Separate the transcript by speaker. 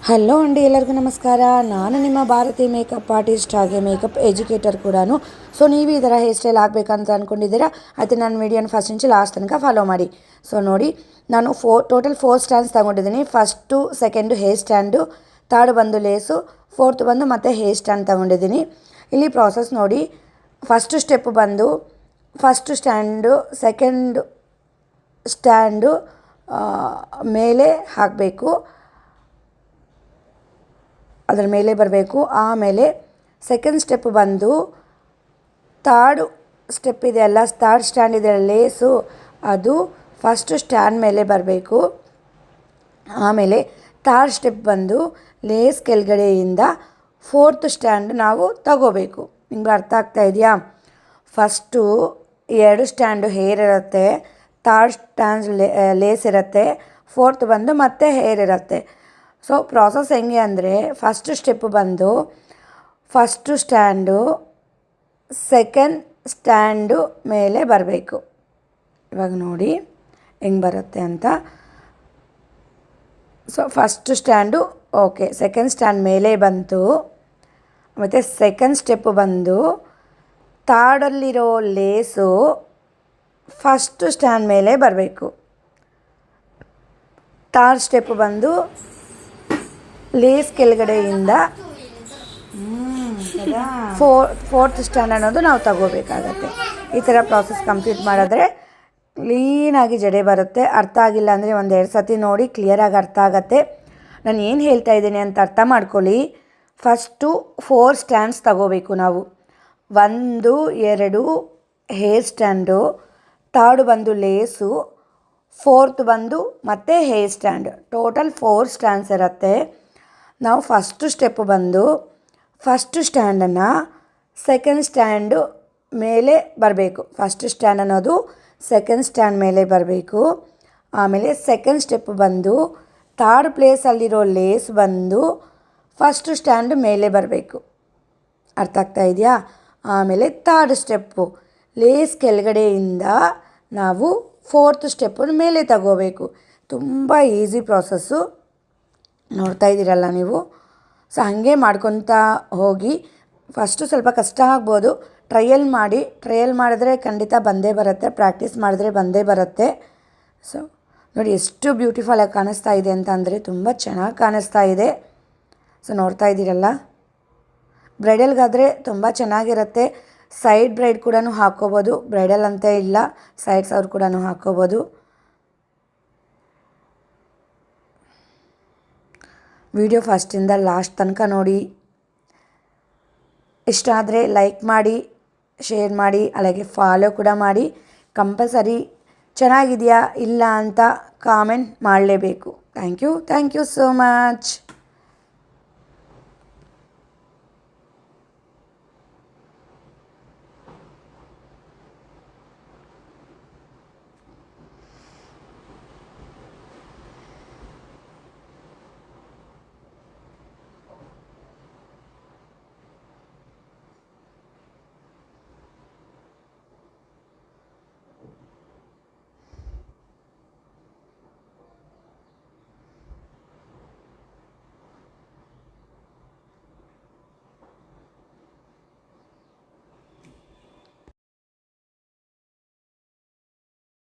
Speaker 1: Hello ಅಂಡಿ, ಎಲ್ಲರಿಗೂ ನಮಸ್ಕಾರ. ನಾನು ನಿಮ್ಮ ಭಾರತಿ ಮೇಕಪ್ ಆರ್ಟಿಸ್ಟ್ ಹಾಗೆ ಮೇಕಪ್ ಎಜುಕೇಟರ್ ಕೂಡ. ಸೊ ನೀವು ಈ ಥರ ಹೇರ್ ಸ್ಟೈಲ್ ಆಗಬೇಕಂತ ಅಂದ್ಕೊಂಡಿದ್ದೀರಾ? ಆಯ್ತು, ನನ್ನ ವೀಡಿಯೋನ ಫಸ್ಟ್ ಇಂಚು ಲಾಸ್ಟ್ ತನಕ ಫಾಲೋ ಮಾಡಿ. ಸೊ ನೋಡಿ, ನಾನು ಟೋಟಲ್ 4 ಸ್ಟ್ಯಾಂಡ್ಸ್ ತಗೊಂಡಿದ್ದೀನಿ. First, second hair stand, third ಬಂದು ಲೇಸು, ಫೋರ್ತ್ ಬಂದು ಮತ್ತೆ ಹೇರ್ ಸ್ಟ್ಯಾಂಡ್ ತಗೊಂಡಿದ್ದೀನಿ. ಇಲ್ಲಿ ಪ್ರಾಸೆಸ್ ನೋಡಿ. ಫಸ್ಟು ಸ್ಟೆಪ್ ಬಂದು ಫಸ್ಟು ಸ್ಟ್ಯಾಂಡು ಸೆಕೆಂಡು ಸ್ಟ್ಯಾಂಡು ಮೇಲೆ ಹಾಕಬೇಕು, ಅದರ ಮೇಲೆ ಬರಬೇಕು. ಆಮೇಲೆ ಸೆಕೆಂಡ್ ಸ್ಟೆಪ್ ಬಂದು ಥರ್ಡ್ ಸ್ಟೆಪ್ ಇದೆಯಲ್ಲ, ಥರ್ಡ್ ಸ್ಟ್ಯಾಂಡ್ ಇದೆ ಲೇಸು, ಅದು ಫಸ್ಟು ಸ್ಟ್ಯಾಂಡ್ ಮೇಲೆ ಬರಬೇಕು. ಆಮೇಲೆ ಥರ್ಡ್ ಸ್ಟೆಪ್ ಬಂದು ಲೇಸ್ ಕೆಳಗಡೆಯಿಂದ ಫೋರ್ತ್ ಸ್ಟ್ಯಾಂಡ್ ನಾವು ತಗೋಬೇಕು. ನಿಮ್ಗೆ ಅರ್ಥ ಆಗ್ತಾ ಇದೆಯಾ? ಫಸ್ಟು 2 ಸ್ಟ್ಯಾಂಡು ಹೇರ್ ಇರುತ್ತೆ, ಥರ್ಡ್ ಸ್ಟ್ಯಾಂಡ್ ಲೇಸ್ ಇರುತ್ತೆ, ಫೋರ್ತ್ ಬಂದು ಮತ್ತೆ ಹೇರ್ ಇರುತ್ತೆ. ಸೊ ಪ್ರಾಸೆಸ್ ಹೆಂಗೆ ಅಂದರೆ, ಫಸ್ಟ್ ಸ್ಟೆಪ್ ಬಂದು ಫಸ್ಟು ಸ್ಟ್ಯಾಂಡು ಸೆಕೆಂಡ್ ಸ್ಟ್ಯಾಂಡು ಮೇಲೆ ಬರಬೇಕು. ಇವಾಗ ನೋಡಿ ಹೆಂಗೆ ಬರುತ್ತೆ ಅಂತ. So first stand okay, second stand ಮೇಲೆ ಬಂತು. ಮತ್ತು ಸೆಕೆಂಡ್ ಸ್ಟೆಪ್ ಬಂದು ಥರ್ಡಲ್ಲಿರೋ ಲೇಸು ಫಸ್ಟು ಸ್ಟ್ಯಾಂಡ್ ಮೇಲೆ ಬರಬೇಕು. ಥರ್ಡ್ ಸ್ಟೆಪ್ ಬಂದು ಲೇಸ್ ಕೆಳಗಡೆಯಿಂದ ಫೋರ್ತ್ ಸ್ಟ್ಯಾಂಡ್ ಅನ್ನೋದು ನಾವು ತಗೋಬೇಕಾಗತ್ತೆ. ಈ ಥರ ಪ್ರಾಸೆಸ್ ಕಂಪ್ಲೀಟ್ ಮಾಡಿದ್ರೆ ಕ್ಲೀನಾಗಿ ಜಡೆ ಬರುತ್ತೆ. ಅರ್ಥ ಆಗಿಲ್ಲ ಅಂದರೆ 1-2 ಸತಿ ನೋಡಿ, ಕ್ಲಿಯರಾಗಿ ಅರ್ಥ ಆಗುತ್ತೆ. ನಾನು ಏನು ಹೇಳ್ತಾ ಇದ್ದೀನಿ ಅಂತ ಅರ್ಥ ಮಾಡ್ಕೊಳ್ಳಿ. ಫಸ್ಟು 4 ಸ್ಟ್ಯಾಂಡ್ಸ್ ತಗೋಬೇಕು ನಾವು. 1, 2 ಹೇರ್ ಸ್ಟ್ಯಾಂಡು, ಥರ್ಡ್ ಬಂದು ಲೇಸು, ಫೋರ್ತ್ ಬಂದು ಮತ್ತೆ ಹೇರ್ ಸ್ಟ್ಯಾಂಡ್. ಟೋಟಲ್ 4 ಸ್ಟ್ಯಾಂಡ್ಸ್ ಇರುತ್ತೆ. ನಾವು ಫಸ್ಟು ಸ್ಟೆಪ್ ಬಂದು ಫಸ್ಟು ಸ್ಟ್ಯಾಂಡನ್ನು ಸೆಕೆಂಡ್ ಸ್ಟ್ಯಾಂಡು ಮೇಲೆ ಬರಬೇಕು. ಫಸ್ಟ್ ಸ್ಟ್ಯಾಂಡ್ ಅನ್ನೋದು ಸೆಕೆಂಡ್ ಸ್ಟ್ಯಾಂಡ್ ಮೇಲೆ ಬರಬೇಕು. ಆಮೇಲೆ ಸೆಕೆಂಡ್ ಸ್ಟೆಪ್ ಬಂದು ಥರ್ಡ್ ಪ್ಲೇಸಲ್ಲಿರೋ ಲೇಸ್ ಬಂದು ಫಸ್ಟು ಸ್ಟ್ಯಾಂಡ್ ಮೇಲೆ ಬರಬೇಕು. ಅರ್ಥ ಆಗ್ತಾ ಇದೆಯಾ? ಆಮೇಲೆ ಥರ್ಡ್ ಸ್ಟೆಪ್ಪು ಲೇಸ್ ಕೆಳಗಡೆಯಿಂದ ನಾವು ಫೋರ್ತ್ ಸ್ಟೆಪ್ಪನ್ನು ಮೇಲೆ ತಗೋಬೇಕು. ತುಂಬ ಈಸಿ ಪ್ರಾಸೆಸ್ಸು, ನೋಡ್ತಾ ಇದ್ದೀರಲ್ಲ ನೀವು. ಸೊ ಹಾಗೆ ಮಾಡ್ಕೊತಾ ಹೋಗಿ. ಫಸ್ಟು ಸ್ವಲ್ಪ ಕಷ್ಟ ಆಗ್ಬೋದು, ಟ್ರಯಲ್ ಮಾಡಿ. ಟ್ರಯಲ್ ಮಾಡಿದ್ರೆ ಖಂಡಿತ ಬಂದೇ ಬರುತ್ತೆ, ಪ್ರಾಕ್ಟೀಸ್ ಮಾಡಿದ್ರೆ ಬಂದೇ ಬರುತ್ತೆ. ಸೊ ನೋಡಿ ಎಷ್ಟು ಬ್ಯೂಟಿಫುಲ್ಲಾಗಿ ಕಾಣಿಸ್ತಾ ಇದೆ ಅಂತ ಅಂದರೆ, ತುಂಬ ಚೆನ್ನಾಗಿ ಕಾಣಿಸ್ತಾ ಇದೆ. ಸೊ ನೋಡ್ತಾ ಇದ್ದೀರಲ್ಲ, ಬ್ರೈಡಲ್ಗಾದರೆ ತುಂಬ ಚೆನ್ನಾಗಿರುತ್ತೆ. ಸೈಡ್ ಬ್ರೈಡ್ ಕೂಡ ಹಾಕ್ಕೋಬೋದು, ಬ್ರೈಡಲ್ ಅಂತ ಇಲ್ಲ, ಸೈಡ್ಸ್ ಅವ್ರು ಕೂಡ ಹಾಕ್ಕೋಬೋದು. ವಿಡಿಯೋ ಫಸ್ಟಿಂದ ಲಾಸ್ಟ್ ತನಕ ನೋಡಿ. ಇಷ್ಟ ಆದರೆ ಲೈಕ್ ಮಾಡಿ, ಶೇರ್ ಮಾಡಿ, అలాగే ಫಾಲೋ ಕೂಡ ಮಾಡಿ. ಕಂಪಲ್ಸರಿ ಚೆನ್ನಾಗಿದೆಯಾ ಇಲ್ಲ ಅಂತ ಕಾಮೆಂಟ್ ಮಾಡಲೇಬೇಕು. Thank you so much.